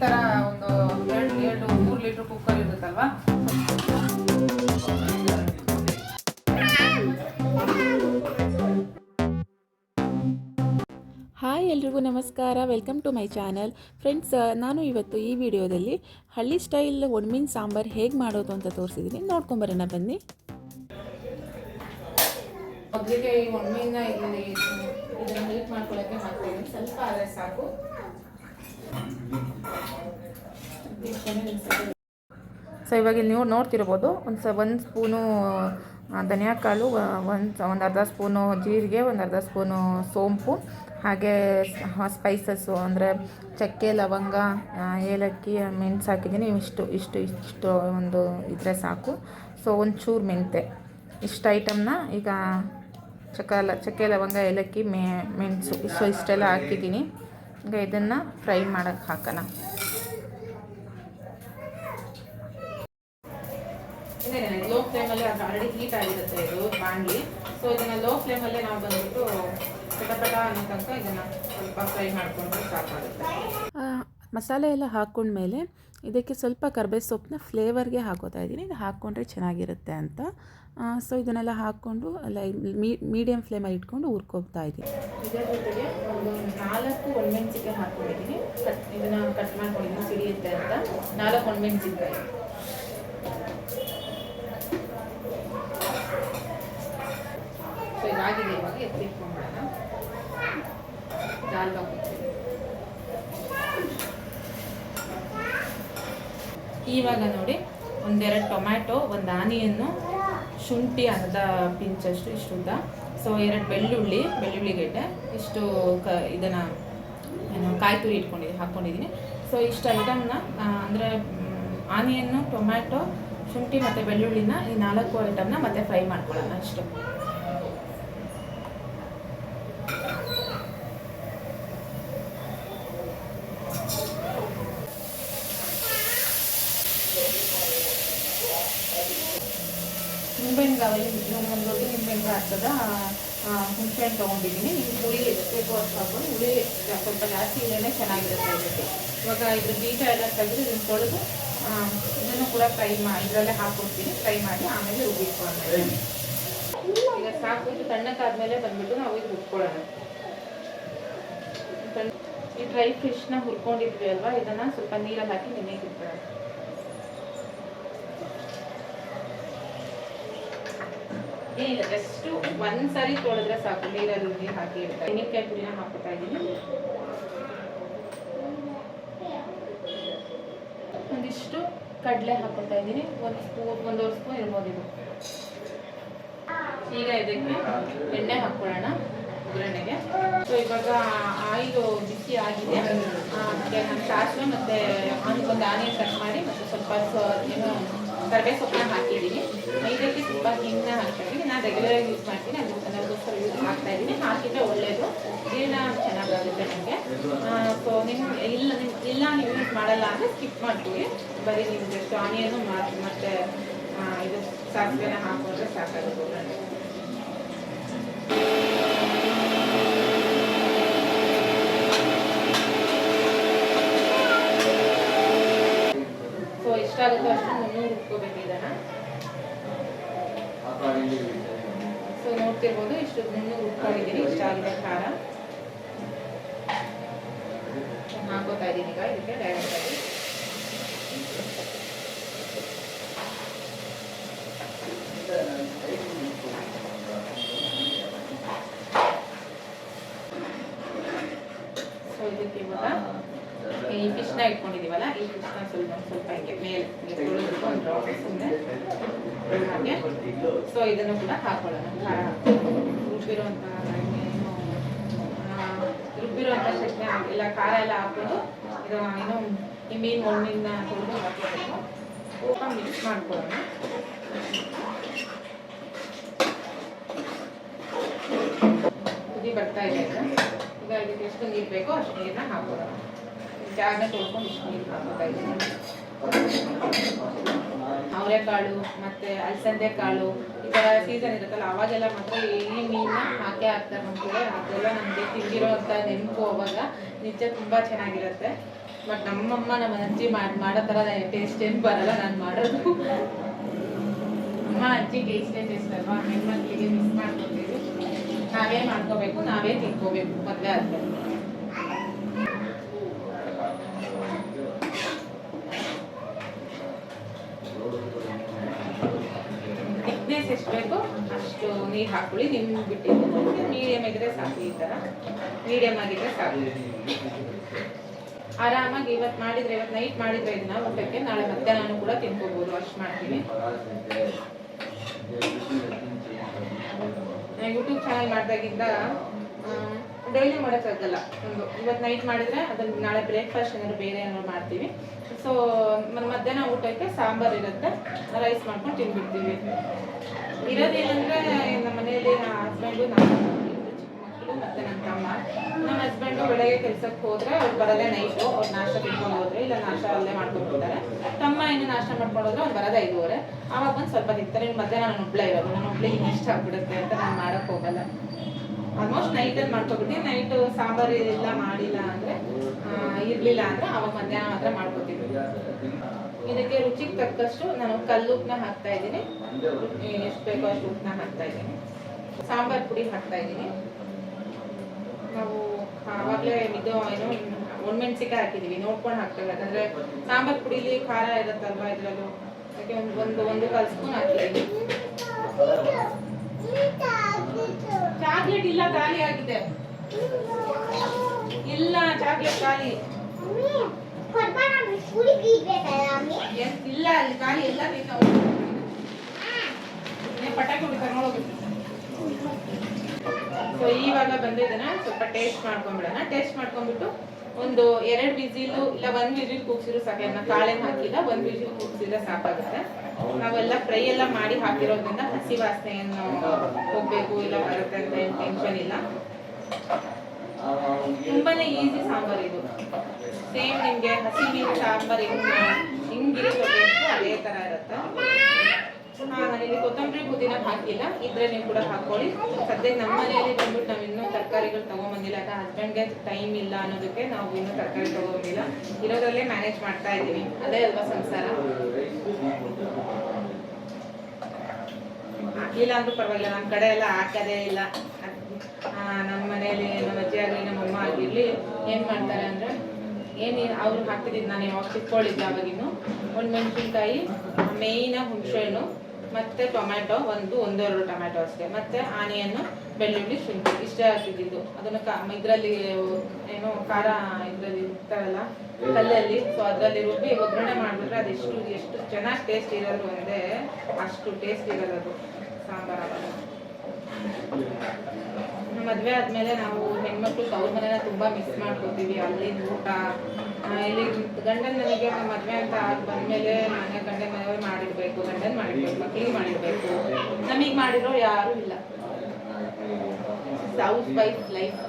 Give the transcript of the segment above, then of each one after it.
ಥರ ಒಂದು 2-3 litre cooker ಇರುತ್ತಲ್ವಾ. ಹಾಯ್ ಎಲ್ರಿಗೂ ನಮಸ್ಕಾರ, welcome to my channel. Friends, ನಾನು ಇವತ್ತು ಈ ವಿಡಿಯೋದಲ್ಲಿ ಹಳ್ಳಿ ಸ್ಟೈಲ್ ಒಣಮೀನು ಸಾಂಬಾರು ಹೇಗೆ ಮಾಡೋದು ಅಂತ ತೋರಿಸಿದ್ದೀನಿ. ನೋಡ್ಕೊಂಬರೋಣ ಬನ್ನಿ. ಮೊದಲಿಗೆ ಈ ಒಣಮೀನ ಇದನ್ನು ಹೀಟ್ ಮಾಡ್ಕೊಳ್ಳೋಕ್ಕೆ ಹಾಕ್ತೀನಿ. ಸ್ವಲ್ಪ ಆದರೆ ಸಾಕು. ಸೊ ಇವಾಗ ನೀವು ನೋಡ್ತಿರ್ಬೋದು, ಒಂದು ಸ್ಪೂನು ಧನಿಯಾ ಕಾಳು, ಒಂದು ಅರ್ಧ ಸ್ಪೂನು ಜೀರಿಗೆ, ಒಂದು ಅರ್ಧ ಸ್ಪೂನು ಸೋಂಪು, ಹಾಗೆ ಸ್ಪೈಸಸ್ಸು ಅಂದರೆ ಚಕ್ಕೆ, ಲವಂಗ, ಏಲಕ್ಕಿ, ಮೆಣಸು ಹಾಕಿದ್ದೀನಿ. ಇಷ್ಟು ಒಂದು ಇದ್ರೆ ಸಾಕು. ಸೊ ಒಂಚೂರು ಮೆಂತೆ, ಇಷ್ಟು ಐಟಮ್ನ ಈಗ ಚಕ್ಕೆ, ಲವಂಗ, ಏಲಕ್ಕಿ, ಮೆಣಸು ಇಷ್ಟೆಲ್ಲ ಹಾಕಿದ್ದೀನಿ. ಈಗ ಇದನ್ನು ಫ್ರೈ ಮಾಡೋಕ್ಕೆ ಹಾಕೋಣ. ಲೋ ಫ್ಲೇಮಲ್ಲಿ ಅದು ಆಲ್ರೆಡಿ ಹೀಟ್ ಆಗಿರುತ್ತೆ ಇದು ಬಾಣಲಿ. ಸೊ ಇದನ್ನು ಲೋ ಫ್ಲೇಮಲ್ಲೇ ನಾವು ಬಂದ್ಬಿಟ್ಟು ಪಟ ಅನ್ನೋ ತನಕ ಇದನ್ನು ಸ್ವಲ್ಪ ಫ್ರೈ ಮಾಡಿಕೊಂಡ್ರೆ ಸಾಕಾಗುತ್ತೆ. ಮಸಾಲೆ ಎಲ್ಲ ಹಾಕ್ಕೊಂಡ್ಮೇಲೆ ಇದಕ್ಕೆ ಸ್ವಲ್ಪ ಕರ್ಬೇವು ಸೊಪ್ಪನ್ನ ಫ್ಲೇವರ್ಗೆ ಹಾಕೋತಾ ಇದ್ದೀನಿ. ಇದು ಹಾಕ್ಕೊಂಡ್ರೆ ಚೆನ್ನಾಗಿರುತ್ತೆ ಅಂತ. ಸೊ ಇದನ್ನೆಲ್ಲ ಹಾಕ್ಕೊಂಡು ಮೀಡಿಯಮ್ ಫ್ಲೇಮಲ್ಲಿ ಇಟ್ಕೊಂಡು ಹುರ್ಕೋತಾ ಇದ್ದೀನಿ. ಇದರ ಜೊತೆಗೆ ಒಂದು 4 ಒಣಮೆಣಸಿನ್ಕಾಯಿ ಹಾಕ್ಕೊಂಡಿದ್ದೀನಿ. ಇದನ್ನು ಕಟ್ ಮಾಡ್ಕೊಂಡಿದ್ದೀನಿ ಸಿಡಿಯುತ್ತೆ ಅಂತ. 4 ಒಣಮೆಣಸಿನ್ಕಾಯಿ. ಸೊ ಇದಾಗಿದೆ. ಇವಾಗ ಎತ್ತಿಟ್ಕೊಂಡ್ಬಿಡೋಣ. ದಾಲ್ ಇವಾಗ ನೋಡಿ, 1-2 ಟೊಮ್ಯಾಟೊ, 1 ಆನಿಯನ್ನು, ಶುಂಠಿ ಅರ್ಧ ಪಿಂಚಷ್ಟು ಇಷ್ಟುದ್ದ, ಸೊ 2 ಬೆಳ್ಳುಳ್ಳಿ ಗೆಡ್ಡೆ, ಇಷ್ಟು ಇದನ್ನು ಕಾಯಿ ತುರಿ ಹಾಕ್ಕೊಂಡಿದ್ದೀನಿ. ಸೊ ಇಷ್ಟು ಐಟಮ್ನ ಅಂದರೆ ಆನಿಯನ್ನು, ಟೊಮ್ಯಾಟೊ, ಶುಂಠಿ ಮತ್ತು ಬೆಳ್ಳುಳ್ಳಿನ, ಈ 4 ಐಟಮ್ನ ಮತ್ತೆ ಫ್ರೈ ಮಾಡ್ಕೊಳ್ಳೋಣ ಅಷ್ಟು. ನಿಂಬೆಹಣ್ಣು ಒಂದು ದೊಡ್ಡ ನಿಂಬೆಹಣ್ಣು ಹಾಕ್ತದ ಹುಣಸೆಹಣ್ಣು ತೊಗೊಂಡಿದ್ದೀನಿ. ನೀವು ಹುಳಿ ಎಷ್ಟು ಬೇಕು ಅಷ್ಟು ಹಾಕೊಂಡು, ಹುಳಿ ಸ್ವಲ್ಪ ಜಾಸ್ತಿ ಇಲ್ಲೇ ಚೆನ್ನಾಗಿರುತ್ತೆ ಇದಕ್ಕೆ. ಇವಾಗ ಇದ್ರ ಬೀಜ ಎಲ್ಲ ತೆಗೆದು ಇದನ್ನು ತೊಳೆದು ಇದನ್ನು ಕೂಡ ಇದರಲ್ಲೇ ಹಾಕ್ಕೊಡ್ತೀನಿ. ಫ್ರೈ ಮಾಡಿ ಆಮೇಲೆ ರುಬ್ಬಿಟ್ಕೊಂಡ್ಮೇಲೆ ಈಗ ಸಾಕು. ಇದು ತಣ್ಣಕ್ಕಾದ್ಮೇಲೆ ಬಂದ್ಬಿಟ್ಟು ನಾವು ಇದು ರುಬ್ಕೊಳ್ಳೋಣ. ಈ ಡ್ರೈ ಫಿಶ್ನ ಹುರ್ಕೊಂಡಿದ್ವಿ ಅಲ್ವಾ, ಇದನ್ನು ಸ್ವಲ್ಪ ನೀರಲ್ಲಿ ಹಾಕಿ ನೆನೆಗೆ ಇಟ್ಕೊಳ್ಳೋಣ. ಏನಿಲ್ಲ, ಜಸ್ಟು ಒಂದ್ಸರಿ ತೊಳೆದ್ರೆ ಸಾಕು. ನೀರಲ್ಲಿ ಹಾಕಿ ಇಡ್ತಾರೆ. ತೆಂಗಿನಕಾಯಿ ಪುಡಿನ ಹಾಕ್ತಾ ಇದ್ದೀನಿ. ಒಂದಿಷ್ಟು ಕಡಲೆ ಹಾಕ್ತಾ ಇದ್ದೀನಿ. 1 ಸ್ಪೂನ್ ಇರ್ಬೋದು ಇದು. ಈಗ ಇದಕ್ಕೆ ಎಣ್ಣೆ ಹಾಕ್ಕೊಳ್ಳೋಣ ಒಗ್ಗರಣೆಗೆ. ಸೊ ಇವಾಗ ಆಯಿಲು ಬಿಸಿ ಆಗಿದೆ. ಅದಕ್ಕೆ ನಾನು ಸಾಸಿವೆ ಮತ್ತು ಒಂದು ಆನಿಯನ್ ಕಟ್ ಮಾಡಿ ಮತ್ತು ಸ್ವಲ್ಪ ಕರಿಬೇವು ಸೊಪ್ಪನ್ನ ಹಾಕಿದ್ದೀನಿ. ಇದಕ್ಕೆ ಸ್ವಲ್ಪ ಹಿಂಗನ್ನ ಹಾಕ್ತಾಯಿದ್ದೀನಿ. ನಾನು ರೆಗ್ಯುಲರಾಗಿ ಯೂಸ್ ಮಾಡ್ತೀನಿ, ಅದಕ್ಕೋಸ್ಕರ ಯೂಸ್ ಮಾಡ್ತಾಯಿದ್ದೀನಿ. ಹಾಕಿದರೆ ಒಳ್ಳೆಯದು, ಜೀರ್ಣ ಚೆನ್ನಾಗಾಗುತ್ತೆ ನನಗೆ. ಸೊ ಇಲ್ಲ ನೀವು ಯೂಸ್ ಮಾಡಲ್ಲ ಅಂದರೆ ಸ್ಕಿಪ್ ಮಾಡ್ತೀವಿ. ಬರೀ ನೀವು ಜಸ್ಟ್ ಆನಿಯನ್ನು ಮತ್ತು ಇದು ಸಾಸಿವೆನ ಹಾಕಿದ್ರೆ ಸಾಕಾಗುತ್ತೆ. ಸೊ ಎಷ್ಟಾಗುತ್ತೋ ಅಷ್ಟು 300 ರುಬ್ಕೋಬೇಕು ಇದನ್ನು. ಸೊ ನೋಡ್ತಿರ್ಬೋದು, ಇಷ್ಟು 300 ರುಬ್ಕೊಂಡಿದ್ದೀನಿ. ಇಷ್ಟಾಗಿದೆ ಖಾರ. ಹಾಕೋತಾ ಇದ್ದೀನಿ ಈಗ ಇದಕ್ಕೆ ಡೈರೆಕ್ಟಾಗಿ. ಸೊ ಇದಕ್ಕೆ ಇವಾಗ ಈ ಫಿಶ್ನ ಇಟ್ಕೊಂಡಿದ್ದೀವಲ್ಲ, ಈ ಫಿಶ್ನ ಸ್ವಲ್ಪ ಹಿಂಗೆ ಮೇಲೆ ತೊಳೆದ್ಬಿಟ್ಟು ಒಂದು ರೌಂಡ್ ಸುಮ್ಮನೆ ಹಾಗೆ. ಸೊ ಇದನ್ನು ಕೂಡ ಹಾಕೊಳ್ಳೋಣ. ಖಾರ ರುಬ್ಬಿರುವಂಥ ಚಟ್ನಿ ಎಲ್ಲ ಖಾರ ಎಲ್ಲ ಹಾಕ್ಕೊಂಡು ಇದು ಈ ಒಣಮೀನ ತೊಳೆದು ಹಾಕಬೇಕು. ಸ್ವಲ್ಪ ಮಿಕ್ಸ್ ಮಾಡ್ಕೊಳ್ಳೋಣ. ಕುದಿ ಬರ್ತಾ ಇದೆ. ಈಗ ಇದಕ್ಕೆ ಎಷ್ಟು ನೀರು ಬೇಕೋ ಅಷ್ಟು ನೀರನ್ನ ಹಾಕೊಳ್ಳೋಣ. ಜಾಗ ತೊಳ್ಕೊಂಡು ಇಷ್ಟು ನೀರು ಹಾಕೋತಾ ಇದ್ದೀನಿ. ಅವರೆಕಾಳು ಮತ್ತು ಅಲಸಂದೆ ಕಾಳು ಈ ಥರ ಸೀಸನ್ ಇರುತ್ತಲ್ಲ, ಅವಾಗೆಲ್ಲ ಮಾತ್ರ ಈ ಮೀನನ್ನ ಹಾಕೇ ಹಾಕ್ತಾರೆ ನಮ್ಮ ಕಡೆ. ಅದೆಲ್ಲ ನಮಗೆ ತಿಂದಿರೋ ಅಂಥ ನೆನಪು. ಅವಾಗ ನಿಜ ತುಂಬ ಚೆನ್ನಾಗಿರುತ್ತೆ. ಬಟ್ ನಮ್ಮಮ್ಮ ನಮ್ಮ ಅಜ್ಜಿ ಮಾಡೋ ಥರ ಟೇಸ್ಟ್ ಏನು ಬರಲ್ಲ ನಾನು ಮಾಡೋದು. ಅಮ್ಮ ಅಜ್ಜಿ ಟೇಸ್ಟೇ ಟೇಸ್ಟ್ ಅಲ್ವಾ, ಹೆಣ್ಮಕ್ಳಿಗೆ ಮಿಸ್ ಮಾಡ್ಕೊತೀವಿ. ನಾವೇ ಮಾಡ್ಕೋಬೇಕು, ನಾವೇ ತಿನ್ಕೋಬೇಕು ಮದುವೆ ಆದ್ಮೇಲೆ. ಥಿಕ್ನೆಸ್ ಎಷ್ಟು ಬೇಕೋ ಅಷ್ಟು ನೀರು ಹಾಕೊಳ್ಳಿ. ನಿಮ್ಗೆ ಬಿಟ್ಟಿದ್ದು ಮೀಡಿಯಮ್ ಇದ್ರೆ ಸಾಕು. ಈ ಥರ ಮೀಡಿಯಮ್ ಆಗಿದ್ರೆ ಸಾಕು. ಆರಾಮಾಗಿ ಇವತ್ತು ಮಾಡಿದ್ರೆ, ಇವತ್ತು ನೈಟ್ ಮಾಡಿದ್ರೆ ಇದನ್ನ ಊಟಕ್ಕೆ ನಾಳೆ ಮಧ್ಯಾಹ್ನ ಕೂಡ ತಿನ್ಕೋಬಹುದು. ಅಷ್ಟು ಮಾಡ್ತೀವಿ. ಯೂಟ್ಯೂಬ್ ಚಾನಲ್ ಮಾಡಿದಾಗಿಂದ ಡೈಲಿ ಮಾಡೋಕ್ಕಾಗಲ್ಲ. ಇವತ್ತು ನೈಟ್ ಮಾಡಿದ್ರೆ ಅದನ್ನು ನಾಳೆ ಬ್ರೇಕ್ಫಾಸ್ಟ್ ಏನಾದ್ರು ಬೇರೆ ಏನಾದ್ರು ಮಾಡ್ತೀವಿ. ಸೊ ಮಧ್ಯಾಹ್ನ ಊಟಕ್ಕೆ ಸಾಂಬಾರು ಇರುತ್ತೆ, ರೈಸ್ ಮಾಡ್ಕೊಂಡು ತಿನ್ಬಿಡ್ತೀವಿ. ಇರೋದೇನಂದ್ರೆ ನಮ್ಮ ಮನೆಯಲ್ಲಿ ಹಸ್ಬೆಂಡು, ನಮ್ಮ ಚಿಕ್ಕ ಮಕ್ಕಳು ಮತ್ತು ನನ್ನ ತಮ್ಮ. ನಮ್ಮ ಹಸ್ಬೆಂಡು ಬೆಳಗ್ಗೆ ಕೆಲಸಕ್ಕೆ ಹೋದರೆ ಅವ್ರು ಬರೋದೇ ನೈಟು. ಅವ್ರು ನಾಷ್ಟ ತಿನ್ಕೊಂಡು ಹೋದ್ರೆ, ಇಲ್ಲ ನಾಷ್ಟ ಅಲ್ಲೇ ಮಾಡ್ಕೊಂಡ್ಬಿಡ್ತಾರೆ. ತಮ್ಮ ಇನ್ನು ನಾಷ್ಟ ಮಾಡ್ಕೊಂಡು ಹೋದ್ರೆ ಅವ್ರು ಬರೋದೇ 5:30. ಆವಾಗ ಬಂದು ಸ್ವಲ್ಪ ತಿಂತಾರೆ. ಇನ್ನು ಮಧ್ಯಾಹ್ನ ನಾನು ಒಬ್ಬಳೇ ಇರೋದು, ನಾನು ಒಬ್ಬಳಿಗೆ ಇಷ್ಟ ಆಗ್ಬಿಡುತ್ತೆ ಅಂತ ನಾನು ಮಾಡೋಕ್ಕೆ ಹೋಗಲ್ಲ. ಆಲ್ಮೋಸ್ಟ್ ನೈಟಲ್ಲಿ ಮಾಡ್ಕೊಬಿಡ್ತೀನಿ. ನೈಟು ಸಾಂಬಾರು ಇಲ್ಲ ಮಾಡಿಲ್ಲ ಅಂದರೆ, ಇರಲಿಲ್ಲ ಅಂದರೆ ಅವಾಗ ಮಧ್ಯಾಹ್ನ ಮಾತ್ರ ಮಾಡ್ಕೊತೀವಿ. ಇದಕ್ಕೆ ರುಚಿಗೆ ತಕ್ಕಷ್ಟು ನಾನು ಕಲ್ಲುಪ್ಪನ್ನ ಹಾಕ್ತಾ ಇದ್ದೀನಿ. ಎಷ್ಟು ಬೇಕೋ ಅಷ್ಟು ಉಪ್ಪನ್ನ ಹಾಕ್ತಾ ಇದ್ದೀನಿ. ಸಾಂಬಾರು ಪುಡಿ ಹಾಕ್ತಾ ಇದ್ದೀನಿ. ನಾವು ಆವಾಗಲೇ ಇದು ಏನು ಒಣಮೆಣ್ಸಿಕಾಯಿ ಹಾಕಿದ್ದೀವಿ, ನೋಡ್ಕೊಂಡು ಹಾಕ್ತೇವೆ. ಯಾಕಂದರೆ ಸಾಂಬಾರು ಪುಡಿಲಿ ಖಾರ ಇರುತ್ತಲ್ವ ಇದರಲ್ಲೂ, ಅದಕ್ಕೆ ಒಂದು 1 ಸ್ಪೂನ್ ಹಾಕಿದ್ದೀನಿ. ಚಾಕ್ಲೇಟ್ ಇಲ್ಲ, ಖಾಲಿ ಆಗಿದೆ. ಇಲ್ಲ, ಚಾಕ್ಲೇಟ್ ಖಾಲಿ ಇಲ್ಲ, ಅಲ್ಲಿ ಖಾಲಿ ಎಲ್ಲ ಪಟಾಕಿ ಹೊಡಿತಾರೆ ನೋಡೋದು. ಸೊ ಇವಾಗ ಬಂದಿದ್ದನ್ನ ಸ್ವಲ್ಪ ಟೇಸ್ಟ್ ಮಾಡ್ಕೊಂಡ್ಬಿಡೋಣ. ಟೇಸ್ಟ್ ಮಾಡ್ಕೊಂಡ್ಬಿಟ್ಟು ಒಂದು 2 ವಿಸಿಲು ಇಲ್ಲ 1 ವಿಸಿಲ್ ಕೂಗ್ಸಿದ್ರು ಸಾಕು. ಕಾಳೆನ ಹಾಕಿಲ್ಲ, 1 ವಿಸಿಲ್ ಕೂಗ್ಸಿದ್ರೆ ಸಾಕಾಗುತ್ತೆ. ನಾವೆಲ್ಲ ಫ್ರೈ ಎಲ್ಲ ಮಾಡಿ ಹಾಕಿರೋದ್ರಿಂದ ಹಸಿ ವಾಸನೆ ಏನು ಹೋಗ್ಬೇಕು ಇಲ್ಲ ಬರುತ್ತೆ ಅಂತ ಏನು ಟೆನ್ಷನ್ ಇಲ್ಲ. ತುಂಬಾನೇ ಈಸಿ ಸಾಂಬಾರ್ ಇದು. ಸೇಮ್ ನಿಮಗೆ ಹಸಿ ಮೀನು ಸಾಂಬಾರ್ ಹಿಂಗಿರುತ್ತೆ ಅದೇ ಥರ ಇರುತ್ತೆ. ನಾನಿಲ್ಲಿ ಕೊತ್ತಂಬರಿ ಪುದೀನ ಹಾಕಿಲ್ಲ, ಇದ್ರೆ ನೀವು ಕೂಡ ಹಾಕೊಳ್ಳಿ. ಸದ್ಯಕ್ಕೆ ನಮ್ಮ ಮನೆಯಲ್ಲಿ ಬಂದ್ಬಿಟ್ಟು ನಾವು ಇನ್ನೂ ತರಕಾರಿಗಳು ತಗೊಂಬಂದಿಲ್ಲ. ಯಾಕಂದ್ರೆ ಹಸ್ಬೆಂಡ್ಗೆ ಟೈಮ್ ಇಲ್ಲ ಅನ್ನೋದಕ್ಕೆ ನಾವು ಇನ್ನೂ ತರಕಾರಿ ತಗೊಂಡಿಲ್ಲ. ಇರೋದ್ರಲ್ಲೇ ಮ್ಯಾನೇಜ್ ಮಾಡ್ತಾ ಇದ್ದೀವಿ. ಅದೇ ಅಲ್ವಾ ಸಂಸಾರ. ಹಾಕಿಲ್ಲ ಅಂದ್ರೂ ಪರವಾಗಿಲ್ಲ, ನಮ್ಮ ಕಡೆ ಎಲ್ಲ ಹಾಕೋದೇ ಇಲ್ಲ. ನಮ್ಮ ಮನೆಯಲ್ಲಿ ನಮ್ಮ ಅಜ್ಜಿ ಆಗಲಿ ನಮ್ಮ ಅಮ್ಮ ಆಗಿರಲಿ ಏನು ಮಾಡ್ತಾರೆ ಅಂದರೆ, ಅವ್ರು ಹಾಕ್ತಿದ್ದು ನಾನು ಯಾವಾಗ ಚಿಕ್ಕೋಳಿದ್ದೆ ಅವಾಗಿನ್ನು ಒಣಮೆಣಸಿನ್ಕಾಯಿ, ಮೇಯ್ನ ಹುಣಸೆಹಣ್ಣು ಮತ್ತು ಟೊಮ್ಯಾಟೊ, 1-2 ಟೊಮ್ಯಾಟೊ ಅಷ್ಟೇ, ಮತ್ತು ಆನಿಯನ್ನು, ಬೆಳ್ಳುಳ್ಳಿ, ಶುಂಠಿ ಇಷ್ಟೇ ಹಾಕಿದ್ದು. ಅದನ್ನು ಇದರಲ್ಲಿ ಏನೋ ಖಾರ ಇದರಲ್ಲಿ ಇರ್ತಾರಲ್ಲ ಕಲ್ಲಲ್ಲಿ, ಸೊ ಅದರಲ್ಲಿ ರುಬ್ಬಿ ಒಗ್ಗರಣೆ ಮಾಡಿಬಿಟ್ರೆ ಎಷ್ಟು ಚೆನ್ನಾಗಿ ಟೇಸ್ಟ್ ಇರೋದು ಅಂದರೆ ಅಷ್ಟು ಟೇಸ್ಟ್ ಇರೋದು ಸಾಂಬಾರು. ಮದುವೆ ಆದಮೇಲೆ ನಾವು ಹೆಣ್ಮಕ್ಳು ತವ್ರ ಮನೇನ ತುಂಬ ಮಿಸ್ ಮಾಡ್ಕೋತೀವಿ. ಅಲ್ಲಿಂದ ಊಟ, ಇಲ್ಲಿ ಗಂಡನ ಮನೆಗೆ ಮದುವೆ ಅಂತ ಆಗಿ ಬಂದಮೇಲೆ ಗಂಡನ ಮನೆಯವ್ರು ಮಾಡಿಡಬೇಕು, ಗಂಡನ ಮಾಡಿಡ್ಬೇಕು, ಮಕ್ಕಳಿಗೆ ಮಾಡಿಡಬೇಕು. ನಮಗೆ ಮಾಡಿರೋ ಯಾರೂ ಇಲ್ಲ. House wife life.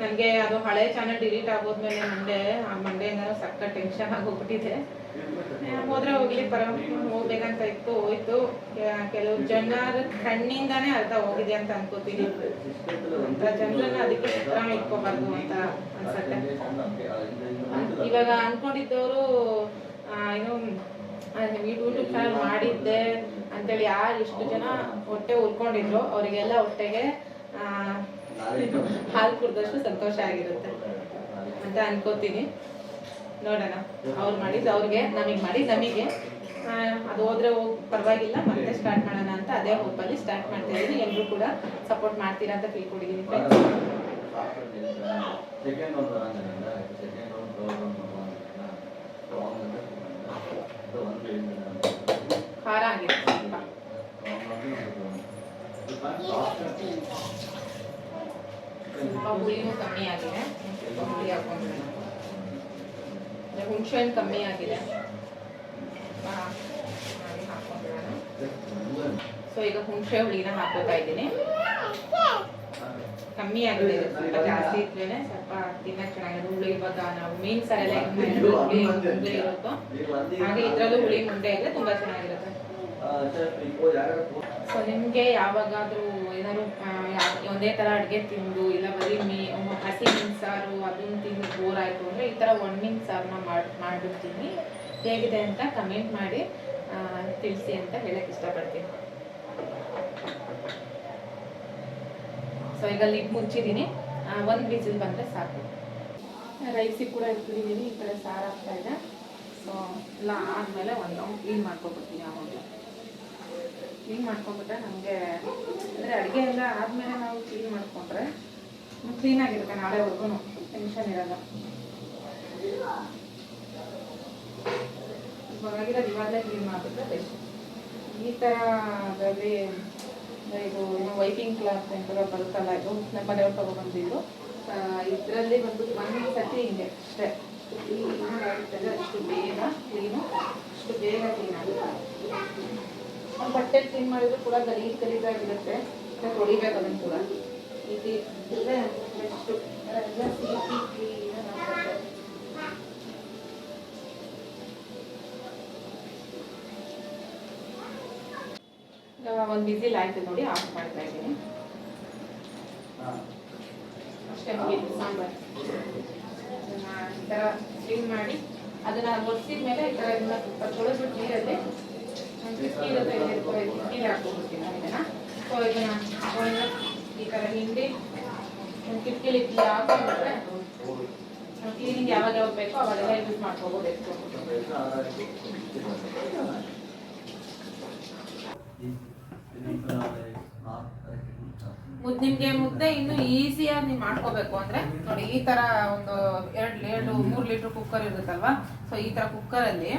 ನನಗೆ ಅದು ಹಳೆ ಚಾನಲ್ ಡಿಲೀಟ್ ಆಗೋದ್ಮೇಲೆ ಮಂಡೆಯಿಂದ ಸಕ್ಕ ಟೆನ್ಷನ್ ಆಗೋಗ್ಬಿಟ್ಟಿದೆ. ಹೋದ್ರೆ ಹೋಗ್ಲಿ ಹೋಗ್ಬೇಕಂತ ಇತ್ತು, ಹೋಯ್ತು. ಕೆಲವು ಜನರ ಕಣ್ಣಿಂದಾನೇ ಅರ್ಥ ಹೋಗಿದೆ ಅಂತ ಅನ್ಕೋತೀನಿ. ಅಂತ ಜನರನ್ನ ಅದಕ್ಕೆ ಚಿತ್ರ ಇಟ್ಕೋಬಾರ್ದು ಅಂತ ಅನ್ಸತ್ತೆ. ಇವಾಗ ಅನ್ಕೊಂಡಿದ್ದವರು ಏನು ಯೂಟ್ಯೂಬ್ ಚಾನಲ್ ಮಾಡಿದ್ದೆ ಅಂತೇಳಿ ಯಾರು ಇಷ್ಟು ಜನ ಹೊಟ್ಟೆ ಉಳ್ಕೊಂಡಿದ್ರು ಅವರಿಗೆಲ್ಲ ಹೊಟ್ಟೆಗೆ ಹಾಲು ಕುಡ್ದಷ್ಟು ಸಂತೋಷ ಆಗಿರುತ್ತೆ ಅಂತ ಅನ್ಕೋತೀನಿ. ನೋಡೋಣ, ಅವ್ರು ಮಾಡಿದ್ದು ಅವ್ರಿಗೆ, ನಮಗೆ ಮಾಡಿ ನಮಗೆ. ಅದು ಹೋದ್ರೆ ಪರವಾಗಿಲ್ಲ, ಮತ್ತೆ ಸ್ಟಾರ್ಟ್ ಮಾಡೋಣ ಅಂತ ಅದೇ ಹೋಪಲ್ಲಿ ಸ್ಟಾರ್ಟ್ ಮಾಡ್ತಾ ಇದ್ದೀನಿ. ಎಲ್ಲರೂ ಕೂಡ ಸಪೋರ್ಟ್ ಮಾಡ್ತೀರಾ ಅಂತ ತಿಳ್ಕೊಂಡಿದ್ದೀನಿ ಫ್ರೆಂಡ್ಸ್. ಖಾರ ಆಗಿದೆ ಸ್ವಲ್ಪ. ಸ್ವಲ್ಪ ಹುಳಿನೂ ಕಮ್ಮಿ ಆಗಿದೆ, ಸ್ವಲ್ಪ ಹುಳಿ ಹಾಕೊಂಡ್ರೆ. ಹುಣಸೆಹಣ್ಣು ಕಮ್ಮಿ ಆಗಿದೆ, ಸೊ ಈಗ ಹುಣಸೆ ಹುಳಿನ ಹಾಕೋತಾ ಇದ್ದೀನಿ. ಕಮ್ಮಿ ಆಗಿದೆ, ಸ್ವಲ್ಪ ಜಾಸ್ತಿ ಇದ್ರೇನೆ ಸ್ವಲ್ಪ ತಿನ್ನಕ್ಕೆ ಚೆನ್ನಾಗಿದೆ. ಹುಳಿ ಇವಾಗ ನಾವು ಮೀನ್ ಸಾರೆಲ್ಲ ಹುಳಿ ಮುಂದೆ ಇರುತ್ತೋ ಹಾಗೆ ಇದ್ರಲ್ಲೂ ಹುಳಿ ಮುಂದೆ ಇದ್ರೆ ತುಂಬಾ ಚೆನ್ನಾಗಿರುತ್ತೆ. ಸೊ ನಿಮಗೆ ಯಾವಾಗಾದರೂ ಏನಾದ್ರು ಒಂದೇ ಥರ ಅಡುಗೆ ತಿಂದು ಇಲ್ಲ ಬರೀ ಹಸಿ ಮೀನು ಸಾರು ಅದನ್ನು ತಿಂದು ಬೋರ್ ಆಯಿತು ಅಂದರೆ ಈ ಥರ ಒಣಮೀನು ಸಾರನ್ನ ಮಾಡಿಬಿಡ್ತೀನಿ. ಹೇಗಿದೆ ಅಂತ ಕಮೆಂಟ್ ಮಾಡಿ ತಿಳಿಸಿ ಅಂತ ಹೇಳಕ್ಕೆ ಇಷ್ಟಪಡ್ತೀನಿ. ಸೊ ಈಗ ಲಿಡ್ ಮುಚ್ಚಿದ್ದೀನಿ, ಒಂದು ವಿಸಿಲ್ ಬಂದರೆ ಸಾಕು. ರೈಸಿಗೆ ಕೂಡ ಇಟ್ಬಿಟ್ಟಿದ್ದೀನಿ. ಈ ಕಡೆ ಸಾರು ಆಗ್ತಾ ಇದೆ. ಸೊ ಎಲ್ಲ ಆದಮೇಲೆ ಒಂದು ರೌಂಡ್ ಕ್ಲೀನ್ ಮಾಡ್ಕೊಬಿಡ್ತೀನಿ. ಆವಾಗಲೇ ಕ್ಲೀನ್ ಮಾಡ್ಕೊಂಬಿಟ್ರೆ ನಮಗೆ ಅಂದರೆ ಅಡುಗೆ ಎಲ್ಲ ಆದಮೇಲೆ ನಾವು ಕ್ಲೀನ್ ಮಾಡಿಕೊಂಡ್ರೆ ಕ್ಲೀನಾಗಿರುತ್ತೆ, ನಾಳೆವರೆಗೂ ಟೆನ್ಷನ್ ಇರೋಲ್ಲ. ಹೊರಗಿರೋದು ಇವಾಗಲೇ ಕ್ಲೀನ್ ಮಾಡಿಬಿಟ್ರೆ ಬೆಸ್ಟ್. ಈ ಥರ ಅದರಲ್ಲಿ ಇದು ಏನು ವೈಪಿಂಗ್ ಕ್ಲಾತ್ ಅಂತ ಬರುತ್ತಲ್ಲ, ಇದು ನಮ್ಮ ಮನೆಯವ್ರು ತೊಗೊಬಂದಿದ್ದು. ಇದರಲ್ಲಿ ಬಂದ್ಬಿಟ್ಟು ಒಂದು ಸತಿ ಹಿಂಗೆ ಅಷ್ಟೇ ಕ್ಲೀನಾಗುತ್ತೆ. ಅಷ್ಟು ಬೇಗ ಕ್ಲೀನು, ಅಷ್ಟು ಬೇಗ ಕ್ಲೀನ್ ಆಗುತ್ತೆ. ಒಂದು ಬಟ್ಟೆ ಕ್ಲೀನ್ ಮಾಡಿದ್ರು ಕೂಡ ಗಲೀಜಾಗಿರುತ್ತೆ, ತೊಳಿಬೇಕು ಅದನ್ನು ಕೂಡ. ಇದು ಬೆಸ್ಟು ಎಲ್ಲ ಸಿಹಿ ಕ್ಲೀನಾಗಿ. ಒಂದು ವಿಸಿಲ್ ಆಯ್ತು ನೋಡಿ, ಆಫ್ ಮಾಡ್ತಾ ಇದ್ದೀನಿ ಅಷ್ಟೇ. ಮುಗಿತು ಸಾಂಬಾರು. ಈ ಥರ ಕ್ಲೀನ್ ಮಾಡಿ ಅದನ್ನು ಒರೆಸಿದ ಮೇಲೆ ಈ ಥರ ಇದನ್ನ ತೊಳೆದ್ಬಿಟ್ಟು ನೀರಲ್ಲಿ ನೀರು ಹಾಕ್ಕೊಂಡ್ಬಿಡ್ತೀನಿ ಇದನ್ನು. ಸೊ ಇದನ್ನು ಈ ಥರ ಹಿಂಡಿ ಒಂದು ಕಿಟಕಿಲಿ ಹಾಕೊಂಡ್ಬಿಟ್ರೆ ಕ್ಲೀನಿಂಗ್ ಯಾವಾಗ ಬೇಕೋ ಅವಾಗೆಲ್ಲ ಯೂಸ್ ಮಾಡ್ಕೋಬೋದು. ನಿಮಗೆ ಮುದ್ದೆ ಇನ್ನು ಈಸಿಯಾಗಿ ನೀವು ಮಾಡ್ಕೋಬೇಕು ಅಂದರೆ ನೋಡಿ, ಈ ಥರ ಒಂದು 2-3 ಲೀಟ್ರ್ ಕುಕ್ಕರ್ ಇರುತ್ತಲ್ವಾ. ಸೊ ಈ ಥರ ಕುಕ್ಕರಲ್ಲಿ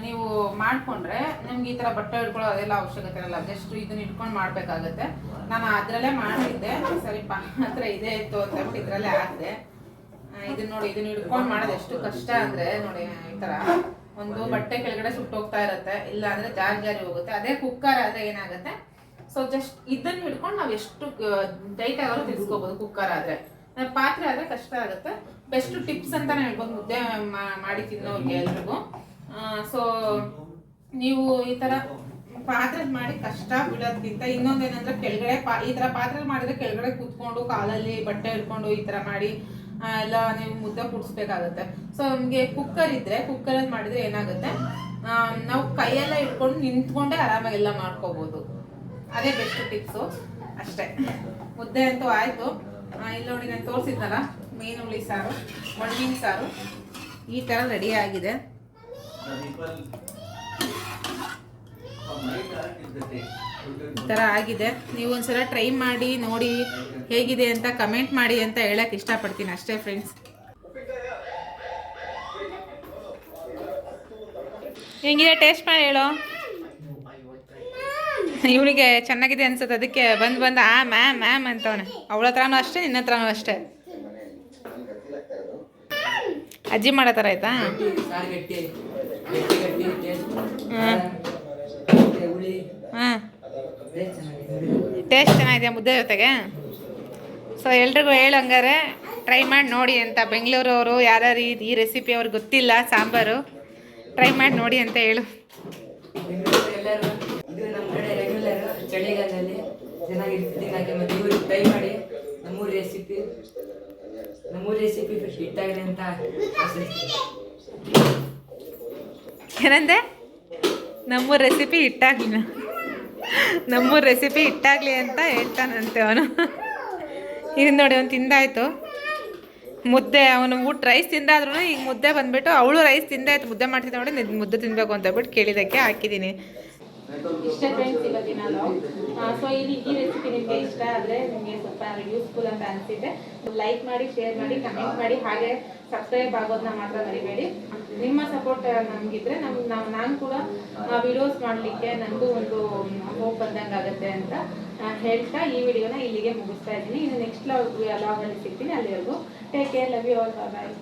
ನೀವು ಮಾಡಿಕೊಂಡ್ರೆ ನಿಮ್ಗೆ ಈ ಥರ ಬಟ್ಟೆ ಹಿಡ್ಕೊಳ್ಳೋ ಅದೆಲ್ಲ ಅವಶ್ಯಕತೆ ಇರಲ್ಲ. ಜಸ್ಟ್ ಇದನ್ನ ಇಟ್ಕೊಂಡು ಮಾಡಬೇಕಾಗತ್ತೆ. ನಾನು ಅದರಲ್ಲೇ ಮಾಡಿದ್ದೆ, ಸರಿ ಹತ್ರ ಇದೇ ಇತ್ತು ಅಂತ ಹೇಳ್ಬಿಟ್ಟು ಇದರಲ್ಲೇ ಹಾಕಿದೆ. ಇದನ್ನ ನೋಡಿ, ಇದನ್ನ ಹಿಡ್ಕೊಂಡು ಮಾಡೋದು ಎಷ್ಟು ಕಷ್ಟ ಅಂದರೆ ನೋಡಿ, ಈ ಥರ ಒಂದು ಬಟ್ಟೆ ಕೆಳಗಡೆ ಸುಟ್ಟೋಗ್ತಾ ಇರುತ್ತೆ, ಇಲ್ಲ ಅಂದರೆ ಜಾರಿ ಹೋಗುತ್ತೆ. ಅದೇ ಕುಕ್ಕರ್ ಆದರೆ ಏನಾಗುತ್ತೆ, ಸೊ ಜಸ್ಟ್ ಇದನ್ನು ಹಿಡ್ಕೊಂಡು ನಾವು ಎಷ್ಟು ಟೈಟ್ ಆಗೋರು ತಿರ್ಸ್ಕೋಬೋದು. ಕುಕ್ಕರ್ ಆದರೆ, ಪಾತ್ರೆ ಆದರೆ ಕಷ್ಟ ಆಗುತ್ತೆ. ಬೆಸ್ಟ್ ಟಿಪ್ಸ್ ಅಂತಾನೆ ಹೇಳ್ಬೋದು ಮುದ್ದೆ ಮಾಡಿ ತಿನ್ನೋರಿಗೆ ಎಲ್ರಿಗೂ. ಸೊ ನೀವು ಈ ಥರ ಪಾತ್ರೆ ಮಾಡಿ ಕಷ್ಟ ಬಿಡೋದ್ಕಿಂತ ಇನ್ನೊಂದೇನಂದ್ರೆ ಕೆಳಗಡೆ ಈ ಥರ ಪಾತ್ರೆ ಮಾಡಿದ್ರೆ ಕೆಳಗಡೆ ಕೂತ್ಕೊಂಡು ಕಾಲಲ್ಲಿ ಬಟ್ಟೆ ಹಿಡ್ಕೊಂಡು ಈ ಥರ ಮಾಡಿ ಎಲ್ಲ ನೀವು ಮುದ್ದೆ ಕುಡಿಸ್ಬೇಕಾಗುತ್ತೆ. ಸೊ ನಮಗೆ ಕುಕ್ಕರ್ ಇದ್ದರೆ ಕುಕ್ಕರಲ್ಲಿ ಮಾಡಿದರೆ ಏನಾಗುತ್ತೆ, ನಾವು ಕೈಯೆಲ್ಲ ಇಟ್ಕೊಂಡು ನಿಂತ್ಕೊಂಡೇ ಆರಾಮಾಗಿ ಎಲ್ಲ ಮಾಡ್ಕೋಬೋದು. ಅದೇ ಬೆಸ್ಟ್ ಟಿಪ್ಸು ಅಷ್ಟೇ. ಮುದ್ದೆ ಅಂತೂ ಆಯಿತು. ಇಲ್ಲಿ ನೋಡಿ, ನಾನು ತೋರಿಸಿದ್ನಲ್ಲ ಮೀನು ಹುಳಿ ಸಾರು, ಒಣಮೀನು ಸಾರು ಈ ಥರ ರೆಡಿ ಆಗಿದೆ. ಈ ಥರ ಆಗಿದೆ. ನೀವು ಒಂದ್ಸಲ ಟ್ರೈ ಮಾಡಿ ನೋಡಿ ಹೇಗಿದೆ ಅಂತ ಕಮೆಂಟ್ ಮಾಡಿ ಅಂತ ಹೇಳಕ್ಕೆ ಇಷ್ಟಪಡ್ತೀನಿ ಅಷ್ಟೇ ಫ್ರೆಂಡ್ಸ್. ಹೆಂಗಿದೆ ಟೇಸ್ಟ್ ಮಾಡಿ ಹೇಳೋ. ಇವನಿಗೆ ಚೆನ್ನಾಗಿದೆ ಅನ್ಸುತ್ತೆ, ಅದಕ್ಕೆ ಬಂದು ಮ್ಯಾಮ್ ಅಂತವನೆ. ಅವಳ ಹತ್ರನೂ ಅಷ್ಟೇ, ನಿನ್ನ ಹತ್ರನೂ ಅಷ್ಟೇ. ಅಜ್ಜಿ ಮಾಡೋ ಥರ ಆಯ್ತಾ? ಹಾಂ, ಟೇಸ್ಟ್ ಚೆನ್ನಾಗಿದೆ ಮುದ್ದೆ ಜೊತೆಗೆ. ಸೊ ಎಲ್ರಿಗೂ ಹೇಳು ಹಂಗಾರೆ ಟ್ರೈ ಮಾಡಿ ನೋಡಿ ಅಂತ. ಬೆಂಗಳೂರವರು ಯಾರ್ಯಾರು ಈ ರೆಸಿಪಿ ಅವ್ರಿಗೆ ಗೊತ್ತಿಲ್ಲ ಸಾಂಬಾರು, ಟ್ರೈ ಮಾಡಿ ನೋಡಿ ಅಂತ ಹೇಳು. ಚಳಿಗಾಲದಲ್ಲಿ ಚೆನ್ನಾಗಿರ್ತದೆ ಹಾಗೆ. ಮತ್ತು ಇವರು ಟ್ರೈ ಮಾಡಿ ನಮ್ಮೂರು ರೆಸಿಪಿ ಹಿಟ್ಟಾಗಿದೆ ಅಂತ ಏನಂದೆ? ನಮ್ಮೂರು ರೆಸಿಪಿ ಹಿಟ್ಟಾಗಲಿ ಅಂತ ಹೇಳ್ತಾನಂತೆ ಅವನು. ಈಗ ನೋಡಿ, ಅವನು ತಿಂದಾಯ್ತು ಮುದ್ದೆ. ಅವನು ರೈಸ್ ತಿಂದಾದ್ರೂ ಈಗ ಮುದ್ದೆ ಬಂದುಬಿಟ್ಟು ಅವಳು ರೈಸ್ ತಿಂದಾಯ್ತು, ಮುದ್ದೆ ಮಾಡ್ತಿದ್ದ ನೋಡಿ ಮುದ್ದೆ ತಿನ್ನಬೇಕು ಅಂತ ಹೇಳ್ಬಿಟ್ಟು ಕೇಳಿದ್ದಕ್ಕೆ ಹಾಕಿದ್ದೀನಿ. ಇಷ್ಟೇ ಫ್ರೆಂಡ್ಸ್ ಇವತ್ತಿನ ಲಾಗ್. ಸೊ ಈ ರೆಸಿಪಿ ನಿಮಗೆ ಇಷ್ಟ ಆದರೆ, ನಿಮಗೆ ಸ್ವಲ್ಪ ಯೂಸ್ಫುಲ್ ಅಂತ ಅನಿಸಿದೆ, ಲೈಕ್ ಮಾಡಿ, ಶೇರ್ ಮಾಡಿ, ಕಮೆಂಟ್ ಮಾಡಿ, ಹಾಗೆ ಸಬ್ಸ್ಕ್ರೈಬ್ ಆಗೋದನ್ನ ಮಾತ್ರ ಮರಿಬೇಡಿ. ನಿಮ್ಮ ಸಪೋರ್ಟ್ ನಮಗಿದ್ರೆ ನಾನು ಕೂಡ ವಿಡಿಯೋಸ್ ಮಾಡಲಿಕ್ಕೆ ನನಗೂ ಒಂದು ಹೋಪ್ ಬಂದಂಗೆ ಆಗುತ್ತೆ ಅಂತ ಹೇಳ್ತಾ ಈ ವಿಡಿಯೋನ ಇಲ್ಲಿಗೆ ಮುಗಿಸ್ತಾ ಇದ್ದೀನಿ. ಇನ್ನು ನೆಕ್ಸ್ಟ್ ಲಾಗಲ್ಲಿ ಸಿಗ್ತೀನಿ. ಅಲ್ಲಿವರೆಗೂ take care, love you all, bye.